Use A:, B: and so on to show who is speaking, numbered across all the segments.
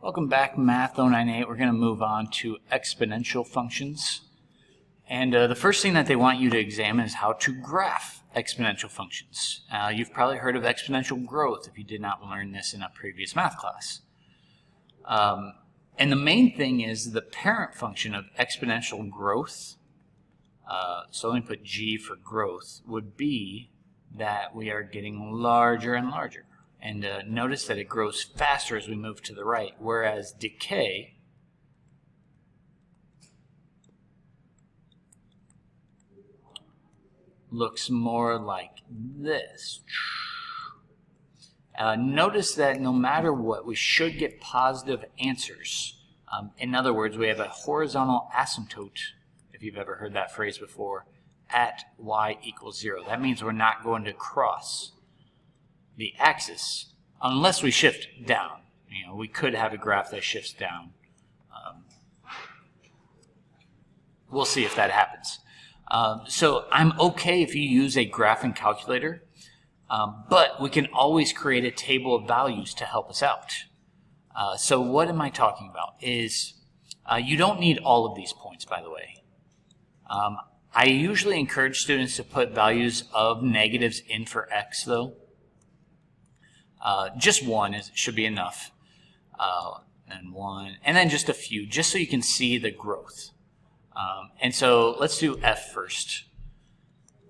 A: Welcome back, Math 098. We're going to move on to exponential functions. And the first thing that they want you to examine is how to graph exponential functions. You've probably heard of exponential growth if you did not learn this in a previous math class. And the main thing is the parent function of exponential growth, so let me put G for growth, would be that we are getting larger and larger. And notice that it grows faster as we move to the right, whereas decay looks more like this. Notice that no matter what, we should get positive answers. In other words, we have a horizontal asymptote, if you've ever heard that phrase before, at y equals 0. That means we're not going to cross the axis unless we shift down. You know, we could have a graph that shifts down. We'll see if that happens. So I'm okay if you use a graphing calculator, but we can always create a table of values to help us out. So what am I talking about is you don't need all of these points, by the way. I usually encourage students to put values of negatives in for x, though. Just one should be enough, and one, and then just a few, just so you can see the growth. And so let's do f first.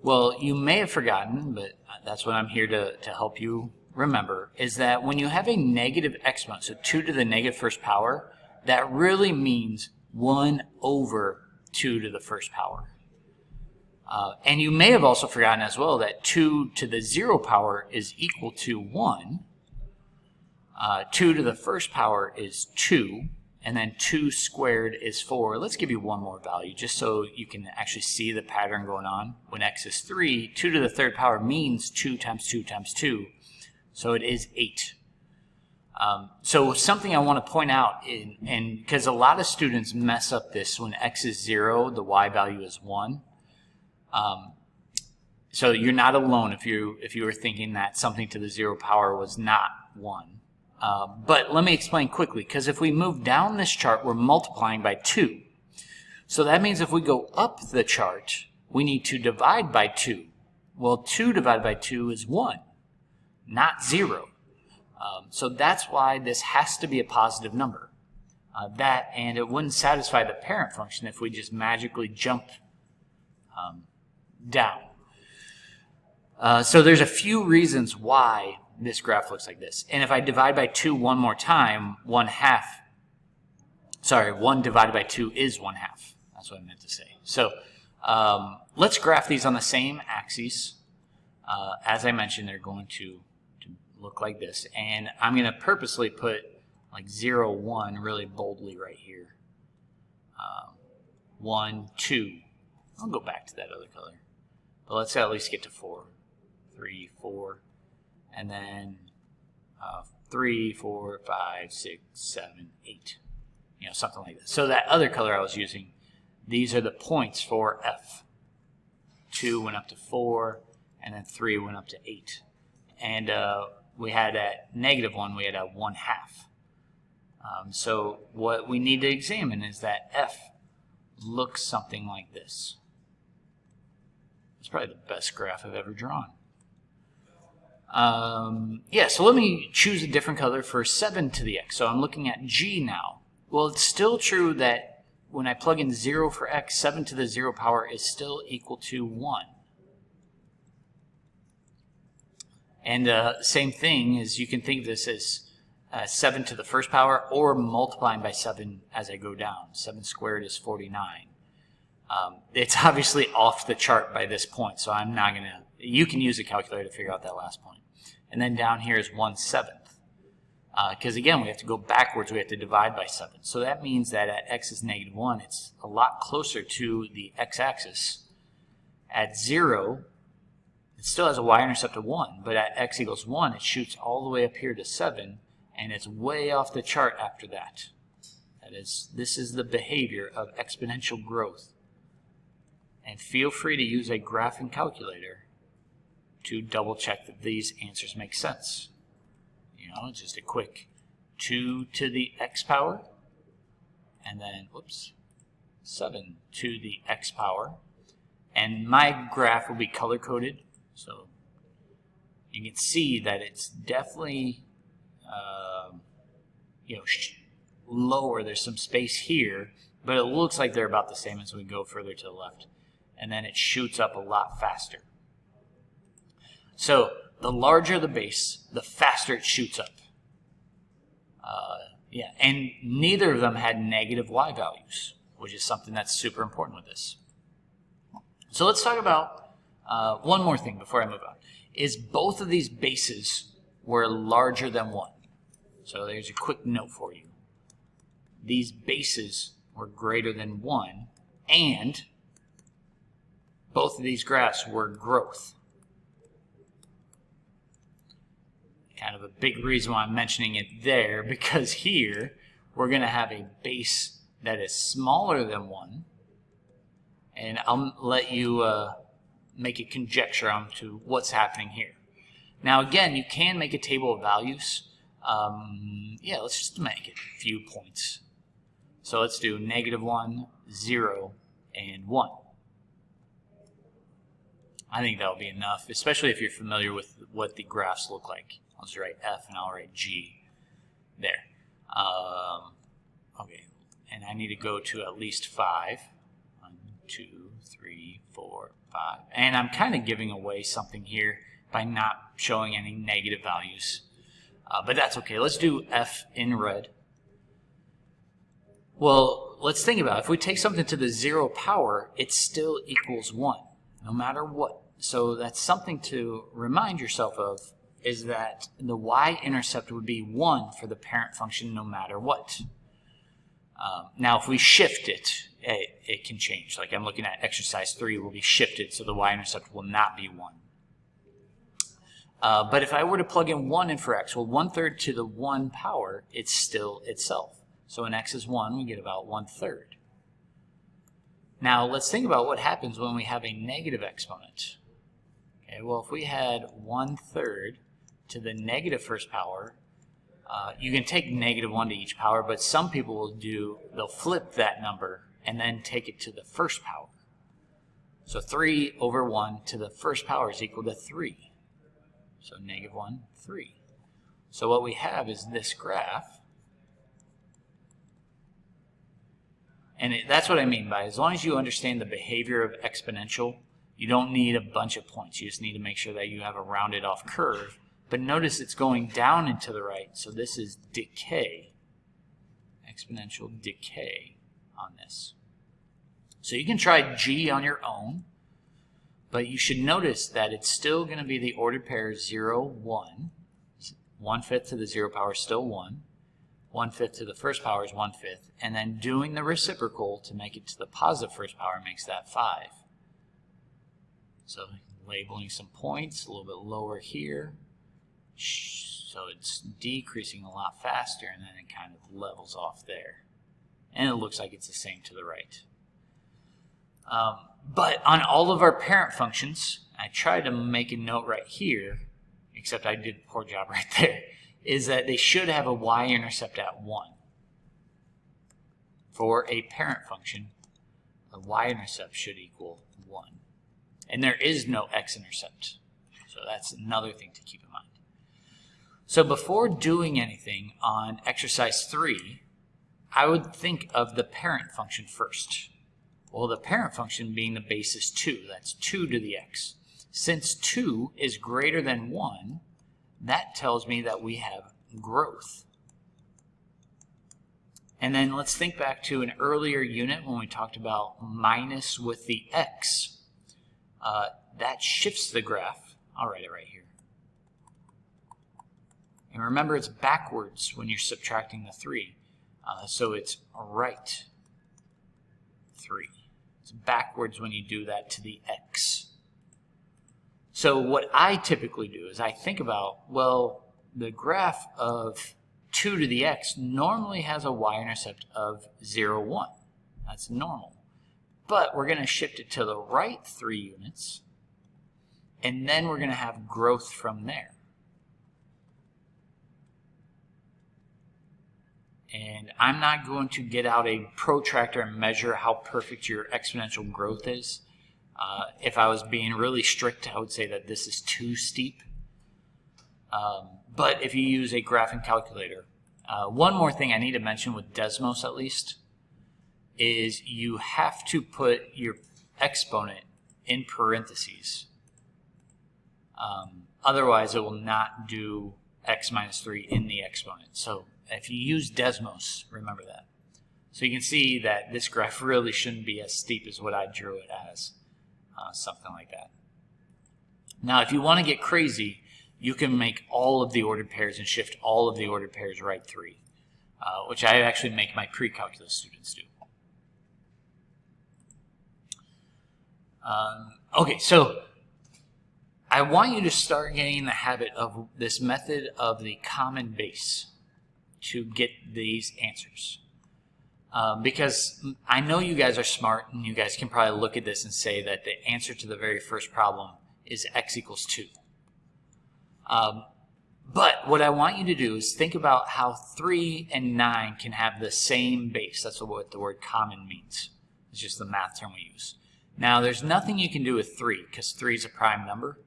A: Well, you may have forgotten, but that's what I'm here to help you remember, is that when you have a negative exponent, so 2 to the negative first power, that really means 1 over 2 to the first power. And you may have also forgotten as well that 2 to the 0 power is equal to 1. 2 to the first power is 2. And then 2 squared is 4. Let's give you one more value just so you can actually see the pattern going on. When x is 3, 2 to the third power means 2 times 2 times 2. So it is 8. So something I want to point out, and because a lot of students mess up this, when x is 0, the y value is 1. So you're not alone if you were thinking that something to the 0 power was not 1. But let me explain quickly, because if we move down this chart, we're multiplying by 2. So that means if we go up the chart, we need to divide by 2. Well, 2 divided by 2 is 1, not 0. So that's why this has to be a positive number. And it wouldn't satisfy the parent function if we just magically jump down. So there's a few reasons why this graph looks like this. And if I divide by 2 one more time, 1 divided by 2 is 1/2. That's what I meant to say. So let's graph these on the same axes. As I mentioned, they're going to look like this. And I'm going to purposely put like 0, 1 really boldly right here. 1, 2. I'll go back to that other color. But let's at least get to 4. 3, 4. And then 3, 4, 5, 6, 7, 8. You know, something like this. So that other color I was using, these are the points for f. 2 went up to 4, and then 3 went up to 8. And we had at -1, we had a 1/2. So what we need to examine is that f looks something like this. It's probably the best graph I've ever drawn. So let me choose a different color for 7 to the x. So I'm looking at G now. Well, it's still true that when I plug in 0 for x, 7 to the 0 power is still equal to 1. And same thing is you can think of this as 7 to the first power or multiplying by 7 as I go down. 7 squared is 49. It's obviously off the chart by this point, so I'm not going to... You can use a calculator to figure out that last point. And then down here is 1/7. Because again, we have to go backwards. We have to divide by 7. So that means that at x is -1, it's a lot closer to the x-axis. At 0, it still has a y-intercept of 1. But at x equals 1, it shoots all the way up here to 7. And it's way off the chart after that. This is the behavior of exponential growth. And feel free to use a graphing calculator to double check that these answers make sense. You know, just a quick 2 to the x power, and then, whoops, 7 to the x power. And my graph will be color-coded, so you can see that it's definitely lower. There's some space here, but it looks like they're about the same as we go further to the left. And then it shoots up a lot faster. So the larger the base, the faster it shoots up. And neither of them had negative y values, which is something that's super important with this. So let's talk about one more thing before I move on. Is both of these bases were larger than 1. So there's a quick note for you. These bases were greater than 1, and both of these graphs were growth. Kind of a big reason why I'm mentioning it there, because here we're going to have a base that is smaller than 1, and I'll let you make a conjecture onto what's happening here. Now again, you can make a table of values. Let's just make it a few points. So let's do -1, 0, and 1. I think that'll be enough, especially if you're familiar with what the graphs look like. I'll just write F and I'll write G there. Okay, and I need to go to at least 5. 1, 2, 3, 4, 5. And I'm kind of giving away something here by not showing any negative values. But that's okay. Let's do F in red. Well, let's think about it. If we take something to the 0 power, it still equals 1, no matter what. So that's something to remind yourself of, is that the y-intercept would be 1 for the parent function no matter what. Now, if we shift it, it can change. Like I'm looking at exercise 3 will be shifted, so the y-intercept will not be 1. But if I were to plug in 1 in for x, well, 1/3 to the 1 power, it's still itself. So when x is 1, we get about 1/3. Now, let's think about what happens when we have a negative exponent. Okay, well, if we had 1/3 to the negative first power, you can take -1 to each power, but some people they'll flip that number and then take it to the first power. So 3 over 1 to the first power is equal to 3. So -1, 3. So what we have is this graph. And that's what I mean by, as long as you understand the behavior of exponential, you don't need a bunch of points. You just need to make sure that you have a rounded off curve. But notice it's going down and to the right. So this is decay, exponential decay on this. So you can try G on your own, but you should notice that it's still going to be the ordered pair 0, 1. 1/5 to the 0 power is still 1. 1/5 to the first power is 1/5. And then doing the reciprocal to make it to the positive first power makes that 5. So labeling some points a little bit lower here. So it's decreasing a lot faster, and then it kind of levels off there. And it looks like it's the same to the right. But on all of our parent functions, I tried to make a note right here, except I did a poor job right there, is that they should have a y-intercept at 1. For a parent function, the y-intercept should equal 1. And there is no x-intercept. So that's another thing to keep in mind. So before doing anything on exercise 3, I would think of the parent function first. Well, the parent function being the base is 2. That's 2 to the x. Since 2 is greater than 1, that tells me that we have growth. And then let's think back to an earlier unit when we talked about minus with the x. That shifts the graph. I'll write it right here. And remember, it's backwards when you're subtracting the 3. So it's right 3. It's backwards when you do that to the x. So what I typically do is I think about, well, the graph of 2 to the x normally has a y-intercept of 0, 1. That's normal. But we're going to shift it to the right 3 units, and then we're going to have growth from there. And I'm not going to get out a protractor and measure how perfect your exponential growth is. If I was being really strict, I would say that this is too steep. But if you use a graphing calculator, one more thing I need to mention with Desmos at least is you have to put your exponent in parentheses. Otherwise, it will not do x minus 3 in the exponent. So if you use Desmos, remember that. So you can see that this graph really shouldn't be as steep as what I drew it as, something like that. Now, if you want to get crazy, you can make all of the ordered pairs and shift all of the ordered pairs right 3, which I actually make my pre-calculus students do. Okay, so I want you to start getting the habit of this method of the common base to get these answers. Because I know you guys are smart and you guys can probably look at this and say that the answer to the very first problem is x equals 2. But what I want you to do is think about how 3 and 9 can have the same base. That's what the word common means. It's just the math term we use. Now, there's nothing you can do with 3 because 3 is a prime number.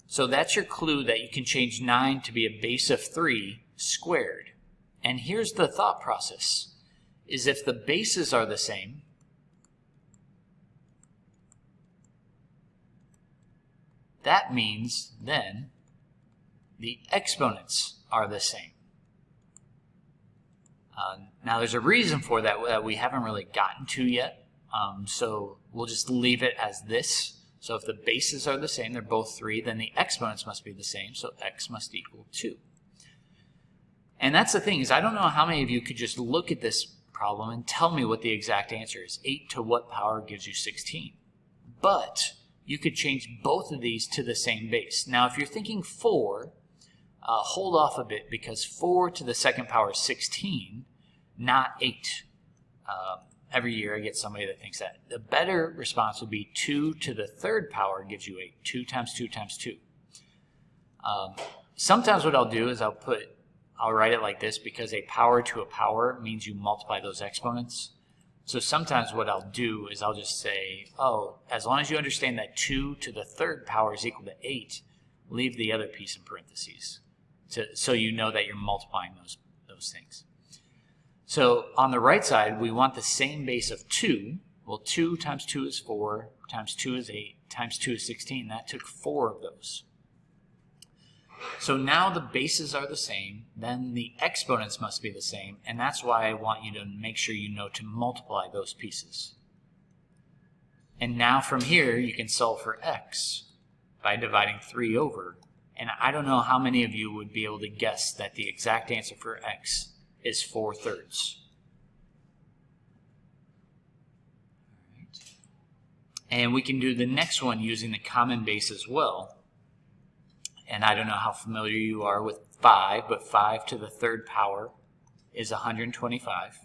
A: So that's your clue that you can change 9 to be a base of 3 squared. And here's the thought process, is if the bases are the same, that means then the exponents are the same. Now there's a reason for that that we haven't really gotten to yet, so we'll just leave it as this. So if the bases are the same, they're both 3, then the exponents must be the same, so x must equal 2. And that's the thing, is I don't know how many of you could just look at this problem and tell me what the exact answer is. 8 to what power gives you 16? But you could change both of these to the same base. Now if you're thinking 4, hold off a bit, because 4 to the second power is 16, not 8. Every year I get somebody that thinks that. The better response would be 2 to the third power gives you 8. 2 times 2 times 2. Sometimes what I'll do is I'll write it like this, because a power to a power means you multiply those exponents. So sometimes what I'll do is I'll just say, oh, as long as you understand that 2 to the third power is equal to 8, leave the other piece in parentheses, so you know that you're multiplying those things. So on the right side, we want the same base of 2. Well, 2 times 2 is 4, times 2 is 8, times 2 is 16. That took 4 of those. So now the bases are the same, then the exponents must be the same, and that's why I want you to make sure you know to multiply those pieces. And now from here, you can solve for x by dividing 3 over, and I don't know how many of you would be able to guess that the exact answer for x is 4/3. And we can do the next one using the common base as well. And I don't know how familiar you are with 5, but 5 to the third power is 125.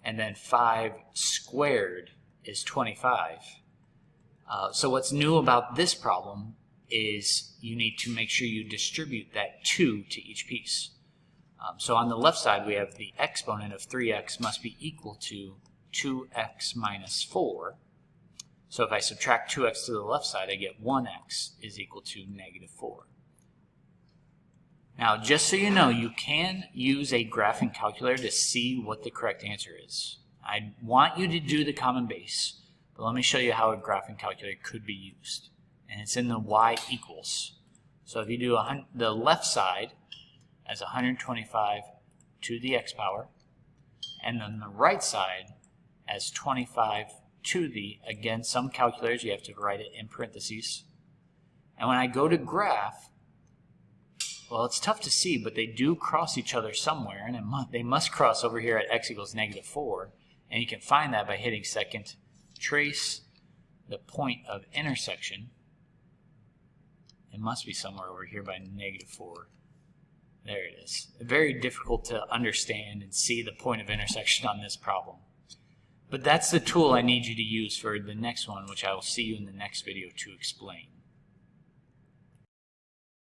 A: And then 5 squared is 25. So what's new about this problem is you need to make sure you distribute that 2 to each piece. So on the left side, we have the exponent of 3x must be equal to 2x minus 4. So if I subtract 2x to the left side, I get 1x is equal to negative 4. Now, just so you know, you can use a graphing calculator to see what the correct answer is. I want you to do the common base, but let me show you how a graphing calculator could be used. And it's in the y equals. So if you do the left side as 125 to the x power, and then the right side as 25 to the, again, some calculators you have to write it in parentheses. And when I go to graph, well, it's tough to see, but they do cross each other somewhere, and they must cross over here at x equals negative 4. And you can find that by hitting second, trace the point of intersection. It must be somewhere over here by negative 4. There it is. Very difficult to understand and see the point of intersection on this problem. But that's the tool I need you to use for the next one, which I will see you in the next video to explain.